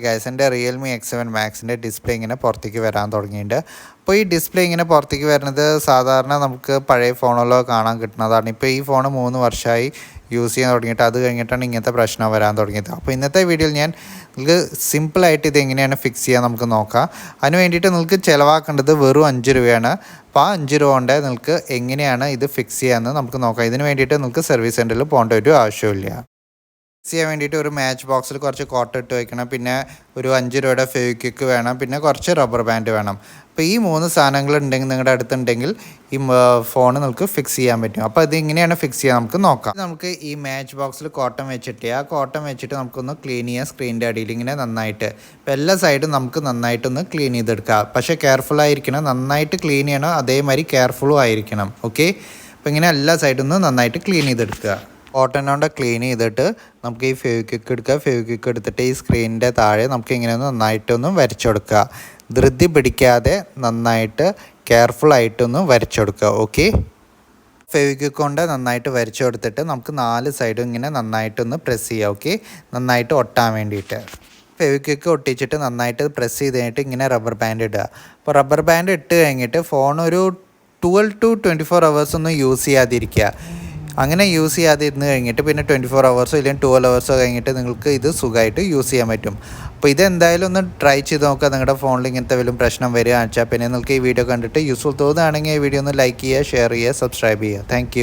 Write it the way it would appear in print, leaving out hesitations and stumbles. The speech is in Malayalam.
ഗൈസ് എൻ്റെ റിയൽമി X7 മാക്സിൻ്റെ ഡിസ്പ്ലേ ഇങ്ങനെ പുറത്തേക്ക് വരാൻ തുടങ്ങിയിട്ടുണ്ട്. അപ്പോൾ ഈ ഡിസ്പ്ലേ ഇങ്ങനെ പുറത്തേക്ക് വരുന്നത് സാധാരണ നമുക്ക് പഴയ ഫോണുകളോ കാണാൻ കിട്ടുന്നതാണ്. ഇപ്പോൾ ഈ ഫോൺ 3 വർഷമായി യൂസ് ചെയ്യാൻ തുടങ്ങിയിട്ട് അത് കഴിഞ്ഞിട്ടാണ് ഇങ്ങനത്തെ പ്രശ്നം വരാൻ തുടങ്ങിയത്. അപ്പോൾ ഇന്നത്തെ വീഡിയോയിൽ ഞാൻ നിങ്ങൾക്ക് സിമ്പിളായിട്ട് ഇത് എങ്ങനെയാണ് ഫിക്സ് ചെയ്യാൻ നമുക്ക് നോക്കാം. അതിന് വേണ്ടിയിട്ട് നിങ്ങൾക്ക് ചിലവാക്കേണ്ടത് വെറും 5 രൂപയാണ്. അപ്പോൾ ആ 5 രൂപ കൊണ്ട് നിങ്ങൾക്ക് എങ്ങനെയാണ് ഇത് ഫിക്സ് ചെയ്യാമെന്ന് നമുക്ക് നോക്കാം. ഇതിന് വേണ്ടിയിട്ട് നിങ്ങൾക്ക് സർവീസ് സെൻറ്ററിൽ പോകേണ്ട ഒരു ആവശ്യമില്ല. ഫിക്സ് ചെയ്യാൻ വേണ്ടിയിട്ട് ഒരു മാച്ച് ബോക്സിൽ കുറച്ച് കോട്ട ഇട്ട് വയ്ക്കണം, പിന്നെ ഒരു 5 രൂപയുടെ ഫെവിക്വിക്ക് വേണം, പിന്നെ കുറച്ച് റബ്ബർ ബാൻഡ് വേണം. അപ്പോൾ ഈ 3 സാധനങ്ങൾ ഉണ്ടെങ്കിൽ നിങ്ങളുടെ അടുത്തുണ്ടെങ്കിൽ ഈ ഫോൺ നിങ്ങൾക്ക് ഫിക്സ് ചെയ്യാൻ പറ്റും. അപ്പോൾ ഇത് ഇങ്ങനെയാണ് ഫിക്സ് ചെയ്യാൻ നമുക്ക് നോക്കാം. നമുക്ക് ഈ മാച്ച് ബോക്സിൽ കോട്ടൺ വെച്ചിട്ട് ആ കോട്ടൺ വെച്ചിട്ട് നമുക്കൊന്ന് ക്ലീൻ ചെയ്യാം സ്ക്രീനിൻ്റെ അടിയിൽ ഇങ്ങനെ നന്നായിട്ട്. അപ്പോൾ എല്ലാ സൈഡും നമുക്ക് നന്നായിട്ടൊന്ന് ക്ലീൻ ചെയ്തെടുക്കാം. പക്ഷേ കെയർഫുൾ ആയിരിക്കണം, നന്നായിട്ട് ക്ലീൻ ചെയ്യണം, അതേമാതിരി കെയർഫുള്ളും ആയിരിക്കണം. ഓക്കെ, അപ്പോൾ ഇങ്ങനെ എല്ലാ സൈഡും ഒന്ന് നന്നായിട്ട് ക്ലീൻ ചെയ്തെടുക്കുക. കോട്ടൺ കൊണ്ട് ക്ലീൻ ചെയ്തിട്ട് നമുക്ക് ഈ ഫെവിക്വിക്ക് എടുക്കുക. ഫെവിക്വിക്ക് എടുത്തിട്ട് ഈ സ്ക്രീനിൻ്റെ താഴെ നമുക്ക് ഇങ്ങനെ ഒന്ന് നന്നായിട്ടൊന്ന് വരച്ചെടുക്കുക. ധൃതി പിടിക്കാതെ നന്നായിട്ട് കെയർഫുള്ളായിട്ടൊന്ന് വരച്ചെടുക്കുക. ഓക്കെ, ഫെവിക്വിക്ക് കൊണ്ട് നന്നായിട്ട് വരച്ചു കൊടുത്തിട്ട് നമുക്ക് 4 സൈഡും ഇങ്ങനെ നന്നായിട്ടൊന്ന് പ്രസ് ചെയ്യുക. ഓക്കെ, നന്നായിട്ട് ഒട്ടാൻ വേണ്ടിയിട്ട് ഫെവിക്വിക്ക് ഒട്ടിച്ചിട്ട് നന്നായിട്ട് പ്രസ് ചെയ്ത് കഴിഞ്ഞിട്ട് ഇങ്ങനെ റബ്ബർ ബാൻഡ് ഇടുക. അപ്പോൾ റബ്ബർ ബാൻഡ് ഇട്ട് കഴിഞ്ഞിട്ട് ഫോൺ ഒരു 12 to 24 hours ഒന്നും യൂസ് ചെയ്യാതിരിക്കുക. അങ്ങനെ യൂസ് ചെയ്യാതെ ഇരുന്ന് കഴിഞ്ഞിട്ട് പിന്നെ 24 hours ഇല്ലെങ്കിൽ 12 hours കഴിഞ്ഞിട്ട് നിങ്ങൾക്ക് ഇത് സുഖമായിട്ട് യൂസ് ചെയ്യാൻ പറ്റും. അപ്പോൾ ഇതെന്തായാലും ഒന്ന് ട്രൈ ചെയ്ത് നോക്കുക. നിങ്ങളുടെ ഫോണിൽ ഇങ്ങനത്തെ വല്ലതും പ്രശ്നം വരികയാണെന്ന് വെച്ചാൽ പിന്നെ നിങ്ങൾക്ക് ഈ വീഡിയോ കണ്ടിട്ട് യൂസ്ഫുൾ തോന്നുകയാണെങ്കിൽ ഈ വീഡിയോ ഒന്ന് ലൈക്ക് ചെയ്യുക, ഷെയർ ചെയ്യുക, സബ്സ്ക്രൈബ് ചെയ്യുക. താങ്ക്